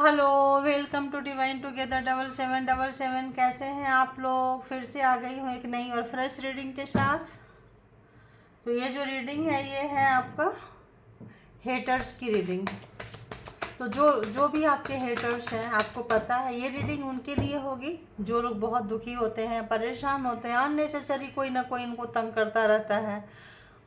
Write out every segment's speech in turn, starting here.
Hello, welcome to divine together 7777। कैसे हैं आप लोग? फिर से आ गई हूँ एक नई और फ्रेश रीडिंग के साथ। तो ये जो रीडिंग है ये है आपका हेटर्स की रीडिंग। तो जो जो भी आपके हेटर्स हैं, आपको पता है ये रीडिंग उनके लिए होगी जो लोग बहुत दुखी होते हैं, परेशान होते हैं, अननेसेसरी कोई ना कोई इनको तंग करता रहता है।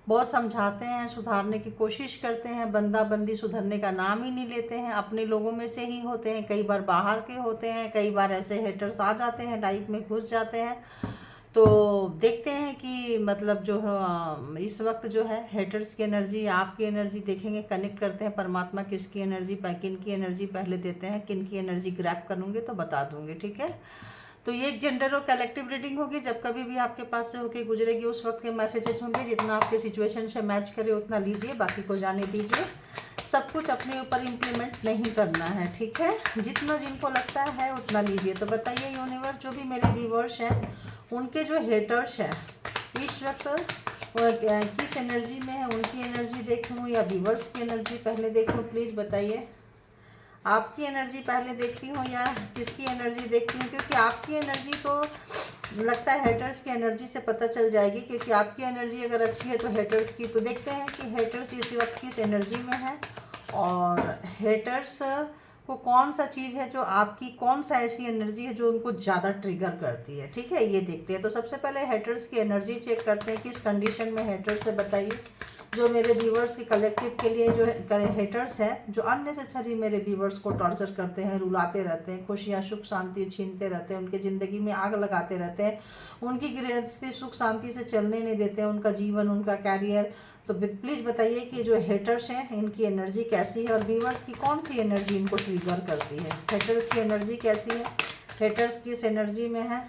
बहुत समझाते हैं, सुधारने की कोशिश करते हैं, बंदा बंदी सुधरने का नाम ही नहीं लेते हैं। अपने लोगों में से ही होते हैं, कई बार बाहर के होते हैं, कई बार ऐसे हेटर्स आ जाते हैं, लाइफ में घुस जाते हैं। तो देखते हैं कि मतलब जो है इस वक्त जो है हेटर्स की एनर्जी, आपकी एनर्जी देखेंगे, कनेक्ट करते हैं परमात्मा किसकी एनर्जी, किन की एनर्जी पहले देते हैं, किन की एनर्जी ग्रैब करूँगी तो बता दूंगी, ठीक है। तो ये जेंडर और कलेक्टिव रीडिंग होगी। जब कभी भी आपके पास से होके गुजरेगी उस वक्त के मैसेजेस होंगे, जितना आपके सिचुएशन से मैच करे उतना लीजिए, बाकी को जाने दीजिए। सब कुछ अपने ऊपर इम्प्लीमेंट नहीं करना है, ठीक है। जितना जिनको लगता है उतना लीजिए। तो बताइए यूनिवर्स, जो भी मेरे व्यूवर्स हैं उनके जो हेटर्स हैं इस वक्त किस एनर्जी में है, उनकी एनर्जी देख लूँ या व्यूवर्स की एनर्जी पहले देख लूँ? प्लीज़ बताइए। आपकी एनर्जी पहले देखती हूँ या किसकी एनर्जी देखती हूँ? क्योंकि आपकी एनर्जी तो लगता है हेटर्स की एनर्जी से पता चल जाएगी, क्योंकि आपकी एनर्जी अगर अच्छी है तो हेटर्स की। तो देखते हैं कि हेटर्स इस वक्त किस एनर्जी में है और हेटर्स को कौन सा चीज़ है जो आपकी, कौन सा ऐसी एनर्जी है जो उनको ज़्यादा ट्रिगर करती है, ठीक है। ये देखते हैं। तो सबसे पहले हेटर्स की एनर्जी चेक करते हैं किस कंडीशन में हेटर्स है। बताइए जो मेरे व्यूवर्स के कलेक्टिव के लिए जो हेटर्स हैं, जो अननेसेसरी मेरे व्यूवर्स को टॉर्चर करते हैं, रुलाते रहते हैं, खुशियाँ सुख शांति छीनते रहते हैं, उनके ज़िंदगी में आग लगाते रहते हैं, उनकी गृहस्थी सुख शांति से चलने नहीं देते हैं, उनका जीवन, उनका कैरियर। तो प्लीज़ बताइए कि जो हेटर्स हैं इनकी एनर्जी कैसी है और व्यूवर्स की कौन सी एनर्जी इनको ट्रिगर करती है। हेटर्स की एनर्जी कैसी है, हेटर्स किस एनर्जी में है।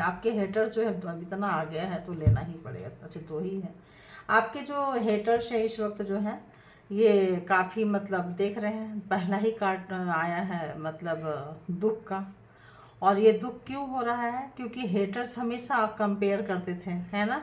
आपके हेटर्स जो है इतना आ गया है तो लेना ही पड़ेगा। अच्छा, दो ही है आपके जो हेटर्स है इस वक्त जो है, ये काफ़ी मतलब देख रहे हैं, पहला ही कार्ड आया है मतलब दुख का। और ये दुख क्यों हो रहा है? क्योंकि हेटर्स हमेशा आप कंपेयर करते थे, है ना,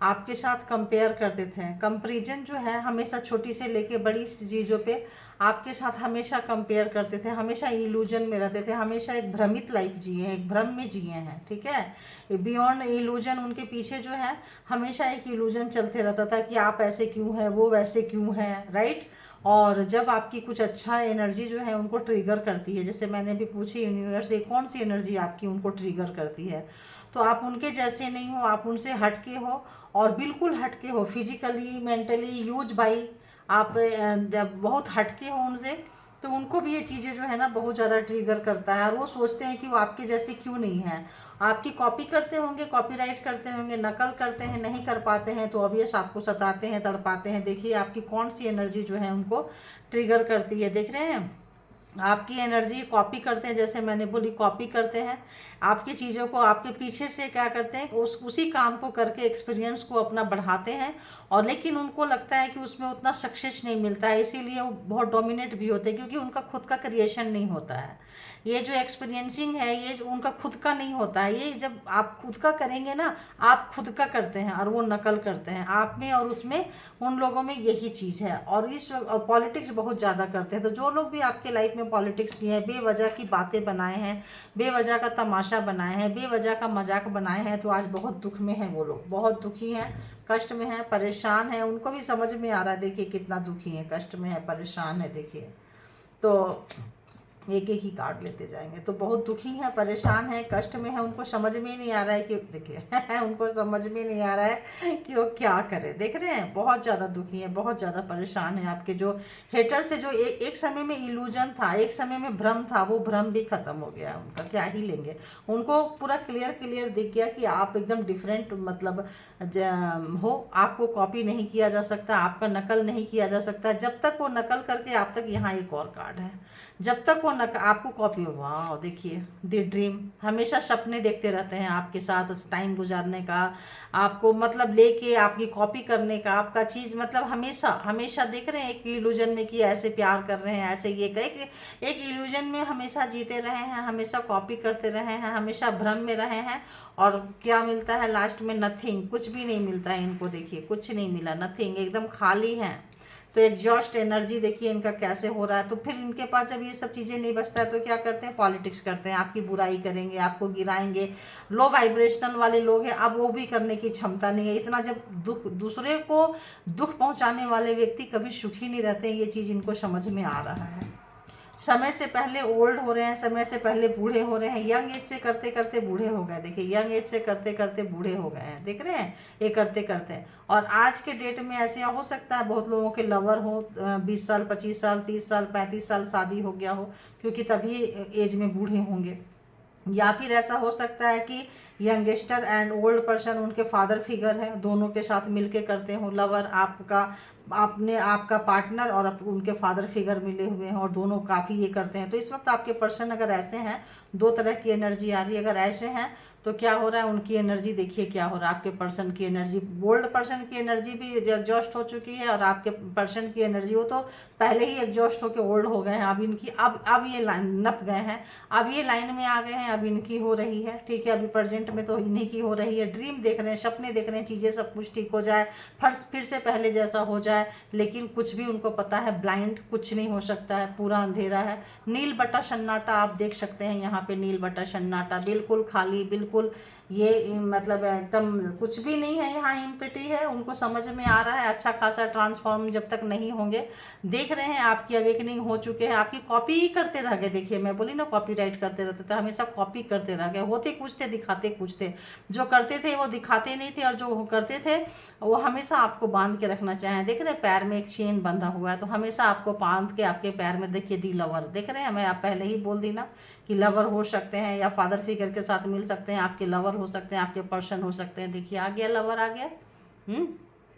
आपके साथ कंपेयर करते थे। कंपैरिजन जो है हमेशा छोटी से लेके बड़ी चीज़ों पे आपके साथ हमेशा कंपेयर करते थे, हमेशा इल्यूजन में रहते थे, हमेशा एक भ्रमित लाइफ जिए हैं, एक भ्रम में जिए हैं, ठीक है। बियॉन्ड इल्यूजन, उनके पीछे जो है हमेशा एक इल्यूजन चलते रहता था कि आप ऐसे क्यों हैं, वो वैसे क्यों हैं, राइट। और जब आपकी कुछ अच्छा एनर्जी जो है उनको ट्रिगर करती है, जैसे मैंने भी पूछी यूनिवर्स से कौन सी एनर्जी आपकी उनको ट्रिगर करती है, तो आप उनके जैसे नहीं हो, आप उनसे हटके हो और बिल्कुल हटके हो, फिजिकली मेंटली यूज बाई आप बहुत हटके हो उनसे। तो उनको भी ये चीज़ें जो है ना बहुत ज़्यादा ट्रिगर करता है और वो सोचते हैं कि वो आपके जैसे क्यों नहीं है। आपकी कॉपी करते होंगे, कॉपीराइट करते होंगे, नकल करते हैं, नहीं कर पाते हैं तो ऑब्वियस आपको सताते हैं, तड़पाते हैं। देखिए आपकी कौन सी एनर्जी जो है उनको ट्रिगर करती है, देख रहे हैं। आपकी एनर्जी कॉपी करते हैं, जैसे मैंने बोली कॉपी करते हैं आपकी चीज़ों को, आपके पीछे से क्या करते हैं उसी काम को करके एक्सपीरियंस को अपना बढ़ाते हैं। और लेकिन उनको लगता है कि उसमें उतना सक्सेस नहीं मिलता है, इसीलिए वो बहुत डोमिनेट भी होते हैं, क्योंकि उनका खुद का क्रिएशन नहीं होता है। ये जो एक्सपीरियंसिंग है ये जो उनका खुद का नहीं होता है। ये जब आप खुद का करेंगे ना, आप खुद का करते हैं और वो नकल करते हैं आप में और उसमें, उन लोगों में यही चीज़ है। और इस पॉलिटिक्स बहुत ज़्यादा करते हैं। तो जो लोग भी आपके लाइफ में पॉलिटिक्स किए हैं, बेवजह की बातें बनाए हैं, बेवजह का तमाशा बनाए हैं, बेवजह का मजाक बनाए हैं, तो आज बहुत दुख में हैं वो लोग, बहुत दुखी हैं, कष्ट में हैं, परेशान हैं। उनको भी समझ में आ रहा है, देखिए कितना दुखी है, कष्ट में है, परेशान है। देखिए तो एक एक ही कार्ड लेते जाएंगे। तो बहुत दुखी है, परेशान है, कष्ट में है, उनको समझ में नहीं आ रहा है कि देखिए उनको समझ में नहीं आ रहा है कि वो क्या करे। देख रहे हैं बहुत ज़्यादा दुखी है, बहुत ज़्यादा परेशान है। आपके जो हेटर से जो एक समय में इल्यूजन था, एक समय में भ्रम था, वो भ्रम भी खत्म हो गया उनका। क्या ही लेंगे, उनको पूरा क्लियर दिख गया कि आप एकदम डिफरेंट मतलब हो, आपको कॉपी नहीं किया जा सकता, आपका नकल नहीं किया जा सकता। जब तक वो नकल करके आप तक, यहाँ एक और कार्ड है, जब तक वो आपको कॉपी हो, वाह देखिए द ड्रीम, हमेशा सपने देखते रहते हैं आपके साथ टाइम गुजारने का, आपको मतलब लेके आपकी कॉपी करने का, आपका चीज़ मतलब हमेशा हमेशा देख रहे हैं एक इल्यूजन में कि ऐसे प्यार कर रहे हैं, ऐसे ये एक इल्यूजन में हमेशा जीते रहे हैं, हमेशा कॉपी करते रहे हैं, हमेशा भ्रम में रहे हैं। और क्या मिलता है लास्ट में? नथिंग, कुछ भी नहीं मिलता है इनको। देखिए कुछ नहीं मिला, नथिंग, एकदम खाली है, तो एग्जॉस्ट एनर्जी देखिए इनका कैसे हो रहा है। तो फिर इनके पास जब ये सब चीज़ें नहीं बचता है तो क्या करते हैं, पॉलिटिक्स करते हैं, आपकी बुराई करेंगे, आपको गिराएंगे। लो वाइब्रेशनल वाले लोग हैं, अब वो भी करने की क्षमता नहीं है इतना। जब दूसरे को दुख पहुंचाने वाले व्यक्ति कभी सुखी नहीं रहते हैं, ये चीज़ इनको समझ में आ रहा है। समय से पहले ओल्ड हो रहे हैं, समय से पहले बूढ़े हो रहे हैं। यंग एज से करते करते बूढ़े हो गए, देखिए यंग एज से करते करते बूढ़े हो गए हैं, देख रहे हैं ये करते करते। और आज के डेट में ऐसे हो सकता है बहुत लोगों के लवर हो 20 साल 25 साल 30 साल 35 साल शादी हो गया हो, क्योंकि तभी एज में बूढ़े होंगे। या फिर ऐसा हो सकता है कि यंगस्टर एंड ओल्ड पर्सन उनके फादर फिगर है, दोनों के साथ मिलके करते हो लवर, आपका पार्टनर और उनके फादर फिगर मिले हुए हैं और दोनों काफ़ी ये करते हैं। तो इस वक्त आपके पर्सन अगर ऐसे हैं, दो तरह की एनर्जी आ रही है। अगर ऐसे हैं तो क्या हो रहा है, उनकी एनर्जी देखिए क्या हो रहा है। आपके पर्सन की एनर्जी, बोल्ड पर्सन की एनर्जी भी एग्जॉस्ट हो चुकी है और आपके पर्सन की एनर्जी वो तो पहले ही एग्जॉस्ट होकर ओल्ड हो गए हैं। अब इनकी अब ये लाइन नप गए हैं, अब ये लाइन में आ गए हैं, अब इनकी हो रही है, ठीक है। अभी प्रेजेंट में तो इन्हीं की हो रही है। ड्रीम देख रहे हैं, सपने देख रहे हैं, चीज़ें सब कुछ ठीक हो जाए, फिर से पहले जैसा हो जाए, लेकिन कुछ भी उनको पता है ब्लाइंड, कुछ नहीं हो सकता है, पूरा अंधेरा है। नील बटा सन्नाटा आप देख सकते हैं यहाँ पे, नील बटा सन्नाटा, बिल्कुल खाली, बिल्कुल ये मतलब एकदम कुछ भी नहीं है यहाँ, इम्पिटी है। उनको समझ में आ रहा है अच्छा खासा ट्रांसफॉर्म जब तक नहीं होंगे। देख रहे हैं आपकी अवेकनिंग हो चुके हैं, आपकी कॉपी ही करते रह गए। देखिए मैं बोली ना कॉपीराइट करते रहते थे, हमेशा कॉपी करते रह गए। होते कुछ थे, दिखाते कुछ थे। जो करते थे वो दिखाते नहीं थे, और जो करते थे वो हमेशा आपको बांध के रखना चाहें। देख रहे हैं पैर में एक चेन बंधा हुआ है, तो हमेशा आपको बांध के आपके पैर में देखिए दी लवर, देख रहे हैं। मैं आप पहले ही बोल दी ना कि लवर हो सकते हैं या फादर फिगर के साथ मिल सकते हैं, आपके लवर हो सकते हैं, आपके पर्सन हो सकते हैं। देखिए आ गया लवर, आ गया।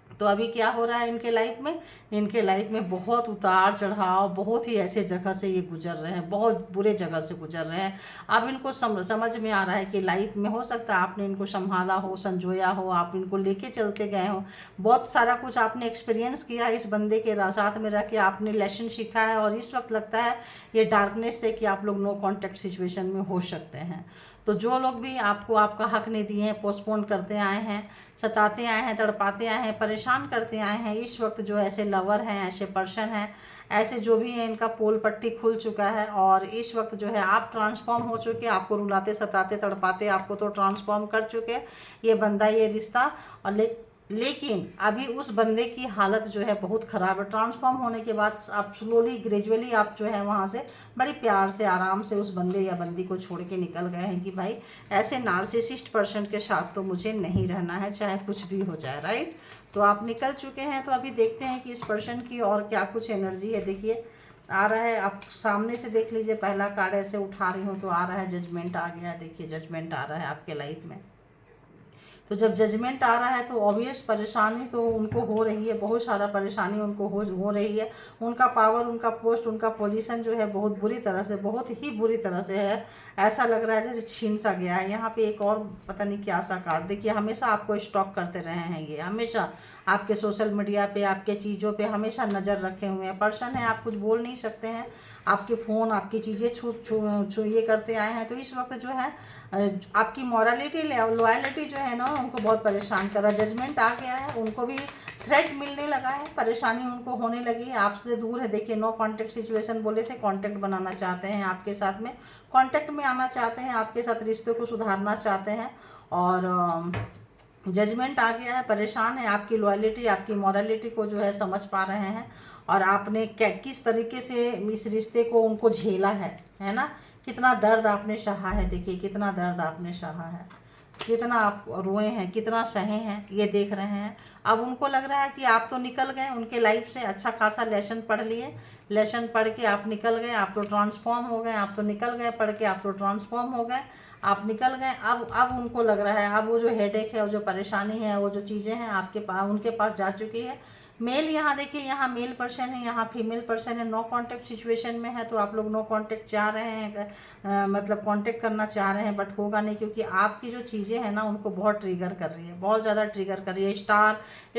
तो अभी क्या हो रहा है इनके लाइफ में, इनके लाइफ में बहुत उतार चढ़ाव, बहुत ही ऐसे जगह से ये गुजर रहे हैं, बहुत बुरे जगह से गुजर रहे हैं। अब इनको समझ में आ रहा है कि लाइफ में हो सकता है आपने इनको संभाला हो, संजोया हो, आप इनको लेके चलते गए हो, बहुत सारा कुछ आपने एक्सपीरियंस किया है इस बंदे के साथ में रह के, आपने लेसन सीखा है। और इस वक्त लगता है ये डार्कनेस से कि आप लोग नो कॉन्टैक्ट सिचुएशन में हो सकते हैं। तो जो लोग भी आपको आपका हक नहीं दिए हैं, पोस्टपोन करते आए हैं, सताते आए हैं, तड़पाते आए हैं, परेशान करते आए हैं, इस वक्त जो ऐसे लवर हैं, ऐसे पर्सन हैं, ऐसे जो भी हैं, इनका पोल पट्टी खुल चुका है। और इस वक्त जो है आप ट्रांसफॉर्म हो चुके, आपको रुलाते सताते तड़पाते आपको तो ट्रांसफॉर्म कर चुके ये बंदा, ये रिश्ता। और लेकिन अभी उस बंदे की हालत जो है बहुत ख़राब है। ट्रांसफॉर्म होने के बाद आप स्लोली ग्रेजुअली आप जो है वहाँ से बड़ी प्यार से आराम से उस बंदे या बंदी को छोड़ के निकल गए हैं कि भाई ऐसे नार्सिसिस्ट पर्सन के साथ तो मुझे नहीं रहना है, चाहे कुछ भी हो जाए, राइट। तो आप निकल चुके हैं। तो अभी देखते हैं कि इस पर्सन की और क्या कुछ एनर्जी है। देखिए आ रहा है, आप सामने से देख लीजिए, पहला कार्ड ऐसे उठा रही हूँ तो आ रहा है जजमेंट आ गया। देखिए जजमेंट आ रहा है आपके लाइफ में। तो जब जजमेंट आ रहा है तो ऑब्वियस परेशानी तो उनको हो रही है, बहुत सारा परेशानी उनको हो रही है। उनका पावर, उनका पोस्ट, उनका पोजीशन जो है बहुत बुरी तरह से, बहुत ही बुरी तरह से है। ऐसा लग रहा है जैसे छीन सा गया है। यहाँ पे एक और पता नहीं क्या सा कार्ड, देखिए हमेशा आपको स्टॉक करते रहे हैं ये, हमेशा आपके सोशल मीडिया पे, आपके चीज़ों पे हमेशा नज़र रखे हुए हैं। पर्सन है, आप कुछ बोल नहीं सकते हैं, आपके फ़ोन, आपकी चीज़ें छू ये करते आए हैं। तो इस वक्त जो है आपकी मॉरलिटी, लॉयलिटी जो है ना, उनको बहुत परेशान कर रहा है। जजमेंट आ गया है, उनको भी थ्रेट मिलने लगा है, परेशानी उनको होने लगी है, आपसे दूर है। देखिए नो कांटेक्ट सिचुएशन बोले थे, कांटेक्ट बनाना चाहते हैं आपके साथ में, कांटेक्ट में आना चाहते हैं, आपके साथ रिश्ते को सुधारना चाहते हैं। और जजमेंट आ गया है, परेशान है, आपकी लॉयलिटी, आपकी मॉरलिटी को जो है समझ पा रहे हैं। और आपने किस तरीके से इस रिश्ते को उनको झेला है ना, कितना दर्द आपने सहा है। देखिए कितना दर्द आपने सहा है, कितना आप रोए हैं, कितना सहे हैं, ये देख रहे हैं। अब उनको लग रहा है कि आप तो निकल गए उनके लाइफ से, अच्छा खासा लेसन पढ़ लिए, लेसन पढ़ के आप निकल गए, आप तो ट्रांसफॉर्म हो गए, आप तो निकल गए पढ़ के, आप तो ट्रांसफॉर्म हो गए, आप निकल गए। अब उनको लग रहा है, अब वो जो हेडेक है, वो जो परेशानी है, वो जो चीज़ें हैं आपके पास, उनके पास जा चुकी है। मेल यहाँ देखिए, यहाँ मेल पर्सन है, यहाँ फीमेल पर्सन है, नो कांटेक्ट सिचुएशन में है। तो आप लोग नो कांटेक्ट चाह रहे हैं, मतलब कांटेक्ट करना चाह रहे हैं, बट होगा नहीं, क्योंकि आपकी जो चीज़ें हैं ना उनको बहुत ट्रिगर कर रही है, बहुत ज़्यादा ट्रिगर कर रही है।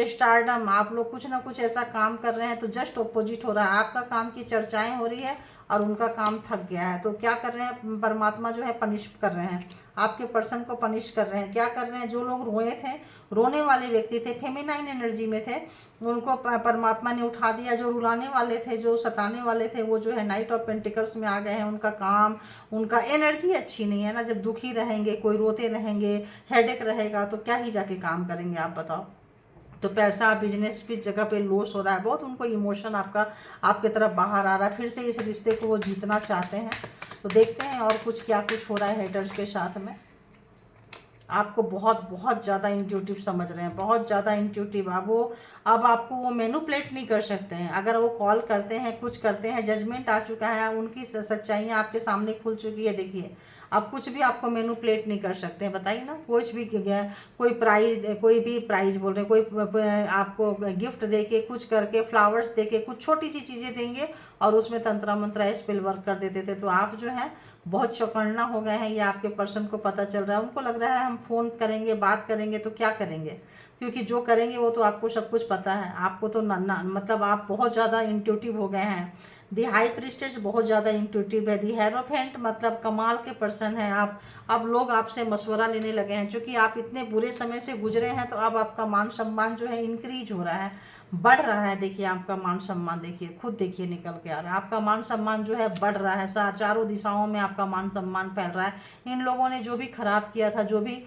स्टारडम, आप लोग कुछ ना कुछ ऐसा काम कर रहे हैं तो जस्ट ऑपोजिट हो रहा है। आपका काम की चर्चाएँ हो रही है और उनका काम थक गया है। तो क्या कर रहे हैं, परमात्मा जो है पनिश कर रहे हैं, आपके पर्सन को पनिश कर रहे हैं। क्या कर रहे हैं? जो लोग रोए थे, रोने वाले व्यक्ति थे, फेमिनाइन एनर्जी में थे, उनको परमात्मा ने उठा दिया। जो रुलाने वाले थे, जो सताने वाले थे, वो जो है नाइट ऑफ पेंटिकल्स में आ गए हैं। उनका काम, उनका एनर्जी अच्छी नहीं है ना। जब दुखी रहेंगे, कोई रोते रहेंगे, हेडेक रहेगा, तो क्या ही जाके काम करेंगे आप बताओ। तो पैसा, बिजनेस भी जगह पे लॉस हो रहा है बहुत। उनको इमोशन आपका आपके तरफ बाहर आ रहा है। फिर से इस रिश्ते को वो जीतना चाहते हैं। तो देखते हैं और कुछ क्या कुछ हो रहा है हेटर्स के साथ में। आपको बहुत बहुत ज़्यादा इंट्यूटिव समझ रहे हैं, बहुत ज़्यादा इंट्यूटिव। अब आपको वो मैनिपुलेट नहीं कर सकते हैं। अगर वो कॉल करते हैं, कुछ करते हैं, जजमेंट आ चुका है, उनकी सच्चाइयाँ आपके सामने खुल चुकी है। देखिए अब कुछ भी आपको मैनिपुलेट नहीं कर सकते हैं। बताइए ना, कुछ भी कोई प्राइज, कोई भी प्राइज बोल रहे हैं, कोई आपको गिफ्ट देके, कुछ करके, फ्लावर्स देके, कुछ छोटी सी चीज़ें देंगे और उसमें तंत्रा मंत्रा स्पेल वर्क कर देते थे। तो आप जो है बहुत चौकन्ना हो गए हैं। ये आपके पर्सन को पता चल रहा है। उनको लग रहा है हम फ़ोन करेंगे, बात करेंगे तो क्या करेंगे, क्योंकि जो करेंगे वो तो आपको सब कुछ पता है। आपको तो मतलब आप बहुत ज़्यादा इंट्यूटिव हो गए हैं। दी हाई प्रिस्टेस बहुत ज़्यादा इंट्यूटिव है। दी हेरोफेंट मतलब कमाल के पर्सन हैं आप। अब लोग आपसे मशवरा लेने लगे हैं, क्योंकि आप इतने बुरे समय से गुजरे हैं। तो अब आपका मान सम्मान जो है इंक्रीज हो रहा है, बढ़ रहा है। देखिए आपका मान सम्मान, देखिए खुद देखिए निकल के आ रहा है। आपका मान सम्मान जो है बढ़ रहा है। चारों दिशाओं में आपका मान सम्मान फैल रहा है। इन लोगों ने जो भी खराब किया था, जो भी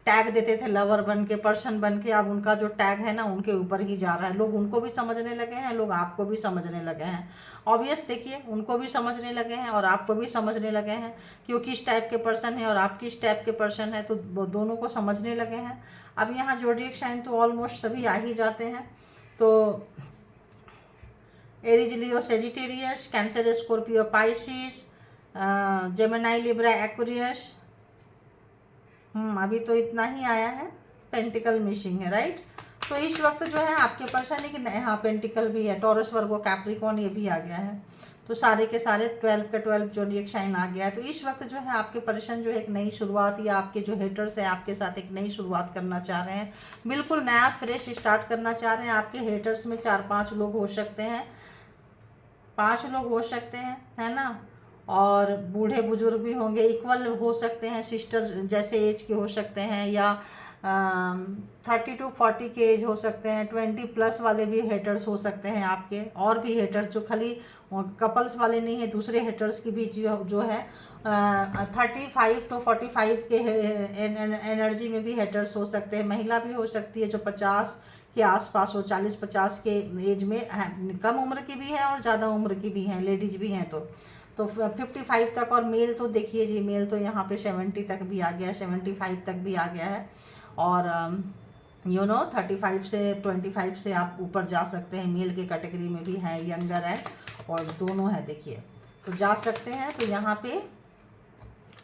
टैग देते थे लवर बन के, पर्सन बन के, अब उनका जो टैग है ना उनके ऊपर ही जा रहा है। लोग उनको भी समझने लगे हैं, लोग आपको भी समझने लगे हैं। ऑब्वियस देखिए, उनको भी समझने लगे हैं और आपको भी समझने लगे हैं कि वो किस टाइप के पर्सन है और आप किस टाइप के पर्सन है। तो वो दोनों को समझने लगे हैं। अब यहाँ ज़ोडिएक साइन तो ऑलमोस्ट सभी आ ही जाते हैं। तो Aries, Leo, Sagittarius, Cancer, Scorpio, Pisces, Gemini, Libra, Aquarius. अभी तो इतना ही आया है। पेंटिकल मिसिंग है, राइट। तो इस वक्त जो है आपके पर्सन एक हाँ पेंटिकल भी है, टॉरस, वर्गो, कैप्रिकॉर्न, ये भी आ गया है। तो सारे के सारे 12 के 12 ज़ोडिएक साइन आ गया है। तो इस वक्त जो है आपके पर्सन जो है एक नई शुरुआत, या आपके जो हेटर्स है आपके साथ एक नई शुरुआत करना चाह रहे हैं। बिल्कुल नया फ्रेश स्टार्ट करना चाह रहे हैं। आपके हेटर्स में 4-5 लोग हो सकते हैं, 5 लोग हो सकते हैं, है ना। और बूढ़े बुजुर्ग भी होंगे, इक्वल हो सकते हैं, सिस्टर जैसे एज के हो सकते हैं, या 30 to 40 के एज हो सकते हैं। 20+ वाले भी हेटर्स हो सकते हैं आपके। और भी हेटर्स जो खाली कपल्स वाले नहीं है, दूसरे हेटर्स की भी जो है 35 to 45 के एनर्जी में भी हेटर्स हो सकते हैं। महिला भी हो सकती है जो 50 के आसपास हो, 40-50 के एज में है। कम उम्र की भी है और ज़्यादा उम्र की भी हैं, लेडीज भी हैं। तो 55 तक। और मेल तो देखिए जी, मेल तो यहाँ पे 70 तक भी आ गया है, 75 तक भी आ गया है। और 35 से 25 से आप ऊपर जा सकते हैं। मेल के कैटेगरी में भी है, यंगर है, और दोनों है। देखिए तो जा सकते हैं। तो यहाँ पे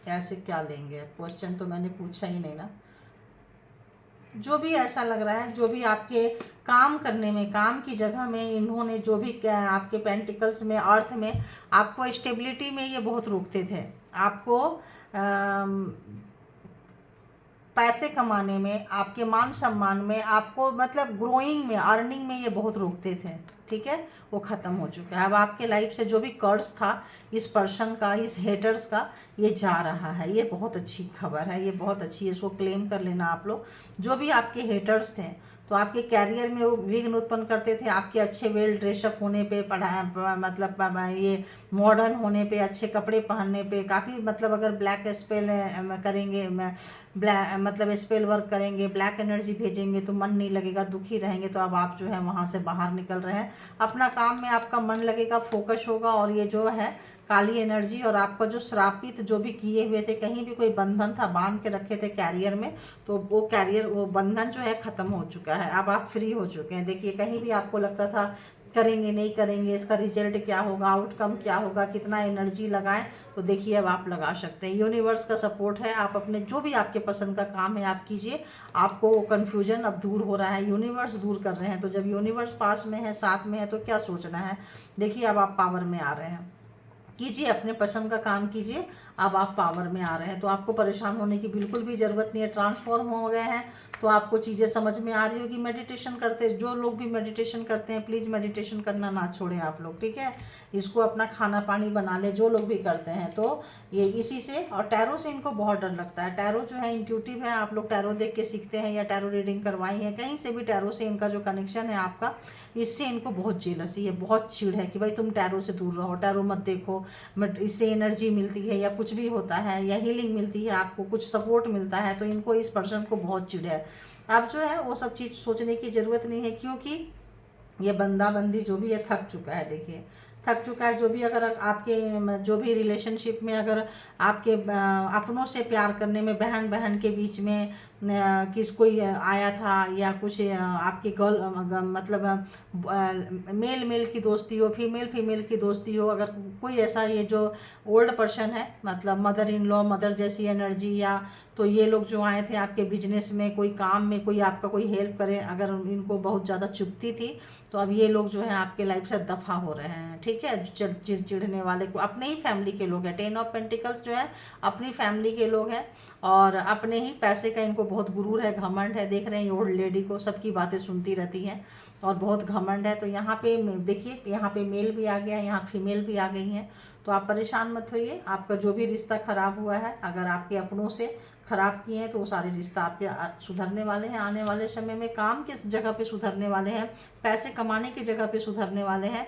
ऐसे क्या लेंगे, क्वेश्चन तो मैंने पूछा ही नहीं ना। जो भी ऐसा लग रहा है, जो भी आपके काम करने में, काम की जगह में इन्होंने जो भी आपके पेंटिकल्स में, अर्थ में आपको स्टेबिलिटी में ये बहुत रोकते थे। आपको पैसे कमाने में, आपके मान सम्मान में, आपको मतलब ग्रोइंग में, अर्निंग में ये बहुत रोकते थे। ठीक है, वो ख़त्म हो चुका है। अब आपके लाइफ से जो भी कर्ज था इस पर्सन का, इस हेटर्स का, ये जा रहा है। ये बहुत अच्छी खबर है, ये बहुत अच्छी है। इसको क्लेम कर लेना आप लोग। जो भी आपके हेटर्स थे, तो आपके कैरियर में वो विघ्न उत्पन्न करते थे। आपके अच्छे वेल ड्रेसअप होने पे, मतलब ये मॉडर्न होने पे, अच्छे कपड़े पहनने पे, काफ़ी मतलब अगर ब्लैक स्पेल करेंगे, ब्लैक मतलब स्पेल वर्क करेंगे, ब्लैक एनर्जी भेजेंगे तो मन नहीं लगेगा, दुखी रहेंगे। तो अब आप जो है वहाँ से बाहर निकल रहे हैं। अपना काम में आपका मन लगेगा, फोकस होगा। और ये जो है काली एनर्जी और आपका जो श्रापित जो भी किए हुए थे, कहीं भी कोई बंधन था, बांध के रखे थे कैरियर में, तो वो कैरियर, वो बंधन जो है ख़त्म हो चुका है। अब आप फ्री हो चुके हैं। देखिए कहीं भी आपको लगता था करेंगे नहीं करेंगे, इसका रिजल्ट क्या होगा, आउटकम क्या होगा, कितना एनर्जी लगाएं, तो देखिए अब आप लगा सकते हैं। यूनिवर्स का सपोर्ट है। आप अपने जो भी आपके पसंद का काम है आप कीजिए। आपको वो कन्फ्यूजन अब दूर हो रहा है, यूनिवर्स दूर कर रहे हैं। तो जब यूनिवर्स पास में है, साथ में है, तो क्या सोचना है। देखिए अब आप पावर में आ रहे हैं। कीजिए, अपने पसंद का काम कीजिए। अब आप पावर में आ रहे हैं। तो आपको परेशान होने की बिल्कुल भी ज़रूरत नहीं है, ट्रांसफॉर्म हो गए हैं। तो आपको चीज़ें समझ में आ रही होगी। मेडिटेशन करते, जो लोग भी मेडिटेशन करते हैं प्लीज़ मेडिटेशन करना ना छोड़ें आप लोग, ठीक है। इसको अपना खाना पानी बना ले जो लोग भी करते हैं। तो ये इसी से, और टैरो से इनको बहुत डर लगता है। टैरो जो है इंट्यूटिव है, आप लोग टैरो देख के सीखते हैं या टैरो रीडिंग करवाई है कहीं से भी, टैरो से इनका जो कनेक्शन है आपका, इससे इनको बहुत जेलसी है, बहुत चिढ़ है कि भाई तुम टैरो से दूर रहो, टैरो मत देखो, बट इससे एनर्जी मिलती है या कुछ भी होता है या हीलिंग मिलती है, आपको कुछ सपोर्ट मिलता है, तो इनको इस पर्सन को बहुत चिढ़ है। अब जो है वो सब चीज़ सोचने की ज़रूरत नहीं है, क्योंकि ये बंदा बंदी जो भी है थक चुका है। देखिए थक चुका है। जो भी अगर आपके जो भी रिलेशनशिप में अगर आपके अपनों से प्यार करने में, बहन बहन के बीच में किस कोई आया था या कुछ आपके मतलब मेल मेल की दोस्ती हो, फीमेल फीमेल की दोस्ती हो, अगर कोई ऐसा ये जो ओल्ड पर्सन है, मतलब मदर इन लॉ, मदर जैसी एनर्जी, या तो ये लोग जो आए थे आपके बिजनेस में, कोई काम में कोई आपका कोई हेल्प करे, अगर इनको बहुत ज़्यादा चुभती थी, तो अब ये लोग जो है आपके लाइफ से दफा हो रहे हैं, ठीक है। चिड़ने वाले को अपने ही फैमिली के लोग हैं। 10 ऑफ पेंटिकल्स जो है अपनी फैमिली के लोग हैं, और अपने ही पैसे का इनको बहुत गुरूर है, घमंड है। देख रहे हैं ये ओल्ड लेडी को सबकी बातें सुनती रहती हैं और बहुत घमंड है। तो यहाँ पे देखिए, यहाँ पे मेल भी आ गया, यहाँ फीमेल भी आ गई हैं। तो आप परेशान मत होइए। आपका जो भी रिश्ता खराब हुआ है, अगर आपके अपनों से खराब किए हैं, तो वो सारे रिश्ता आपके सुधरने वाले हैं आने वाले समय में। काम किस जगह पे सुधरने वाले हैं, पैसे कमाने की जगह पे सुधरने वाले हैं।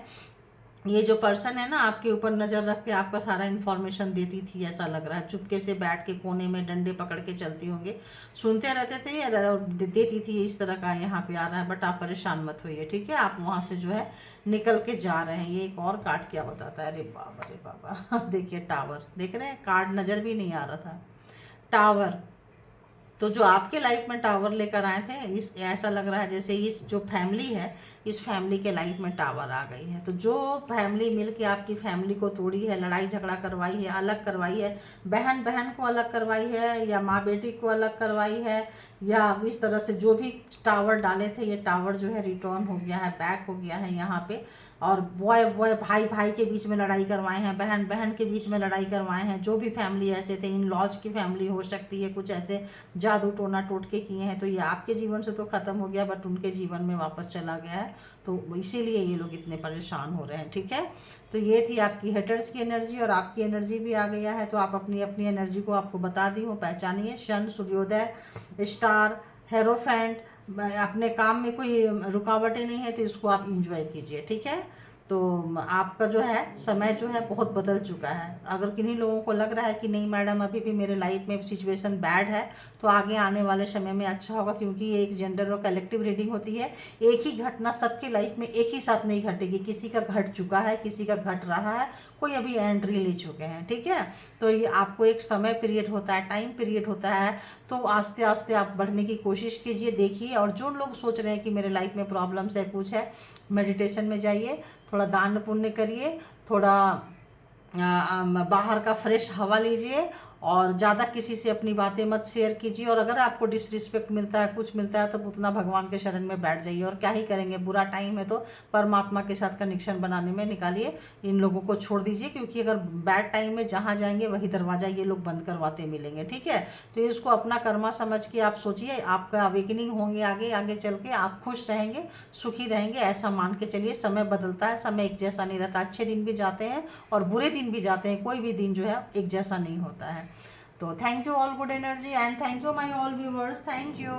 ये जो पर्सन है ना, आपके ऊपर नज़र रख के आपका सारा इन्फॉर्मेशन देती थी, ऐसा लग रहा है। चुपके से बैठ के कोने में डंडे पकड़ के चलती होंगे, सुनते रहते थे और देती थी। इस तरह का यहाँ पे आ रहा है, बट आप परेशान मत होइए, ठीक है। आप वहाँ से जो है निकल के जा रहे हैं। ये एक और कार्ड क्या बताता है, अरे बाबा देखिए टावर, देख रहे हैं, कार्ड नज़र भी नहीं आ रहा था, टावर। तो जो आपके लाइफ में टावर लेकर आए थे, इस ऐसा लग रहा है जैसे इस जो फैमिली है, इस फैमिली के लाइफ में टावर आ गई है। तो जो फैमिली मिलके आपकी फैमिली को तोड़ी है, लड़ाई झगड़ा करवाई है, अलग करवाई है, बहन बहन को अलग करवाई है, या माँ बेटी को अलग करवाई है, या इस तरह से जो भी टावर डाले थे, ये टावर जो है रिटर्न हो गया है, बैक हो गया है यहाँ पे। और बॉय बॉय, भाई भाई के बीच में लड़ाई करवाए हैं, बहन बहन के बीच में लड़ाई करवाए हैं। जो भी फैमिली ऐसे थे, इन लॉज की फैमिली हो सकती है, कुछ ऐसे जादू टोना टोटके किए हैं। तो ये आपके जीवन से तो ख़त्म हो गया, बट उनके जीवन में वापस चला गया है। तो इसीलिए ये लोग इतने परेशान हो रहे हैं, ठीक है। तो ये थी आपकी हेटर्स की एनर्जी, और आपकी एनर्जी भी आ गया है। तो आप अपनी अपनी एनर्जी को आपको बता दी हूँ, पहचानिए। शन, सूर्योदय, स्टार, हेरोफेंट। अपने काम में कोई रुकावटें नहीं है, तो इसको आप इंजॉय कीजिए, ठीक है। तो आपका जो है समय जो है बहुत बदल चुका है। अगर किन्हीं लोगों को लग रहा है कि नहीं मैडम अभी भी मेरे लाइफ में सिचुएशन बैड है, तो आगे आने वाले समय में अच्छा होगा, क्योंकि ये एक जेंडर और कलेक्टिव रीडिंग होती है। एक ही घटना सबकी लाइफ में एक ही साथ नहीं घटेगी, किसी का घट चुका है, किसी का घट रहा है, कोई अभी एंट्री ले चुके हैं, ठीक है। तो ये आपको एक समय पीरियड होता है, टाइम पीरियड होता है। तो आस्ते आस्ते आप बढ़ने की कोशिश कीजिए, देखिए। और जो लोग सोच रहे हैं कि मेरे लाइफ में प्रॉब्लम्स है, कुछ है, मेडिटेशन में जाइए, थोड़ा दान पुण्य करिए, थोड़ा बाहर का फ्रेश हवा लीजिए, और ज़्यादा किसी से अपनी बातें मत शेयर कीजिए। और अगर आपको डिसरिस्पेक्ट मिलता है, कुछ मिलता है, तो उतना भगवान के शरण में बैठ जाइए। और क्या ही करेंगे, बुरा टाइम है तो परमात्मा के साथ कनेक्शन बनाने में निकालिए, इन लोगों को छोड़ दीजिए। क्योंकि अगर बैड टाइम में जहाँ जाएंगे वही दरवाज़ा ये लोग बंद करवाते मिलेंगे, ठीक है। तो इसको अपना कर्मा समझ के आप सोचिए, आपका अवेकनिंग होंगे आगे आगे चल के, आप खुश रहेंगे, सुखी रहेंगे, ऐसा मान के चलिए। समय बदलता है, समय एक जैसा नहीं रहता। अच्छे दिन भी जाते हैं और बुरे दिन भी जाते हैं, कोई भी दिन जो है एक जैसा नहीं होता है। तो thank you all good energy, and thank you my all viewers, thank you.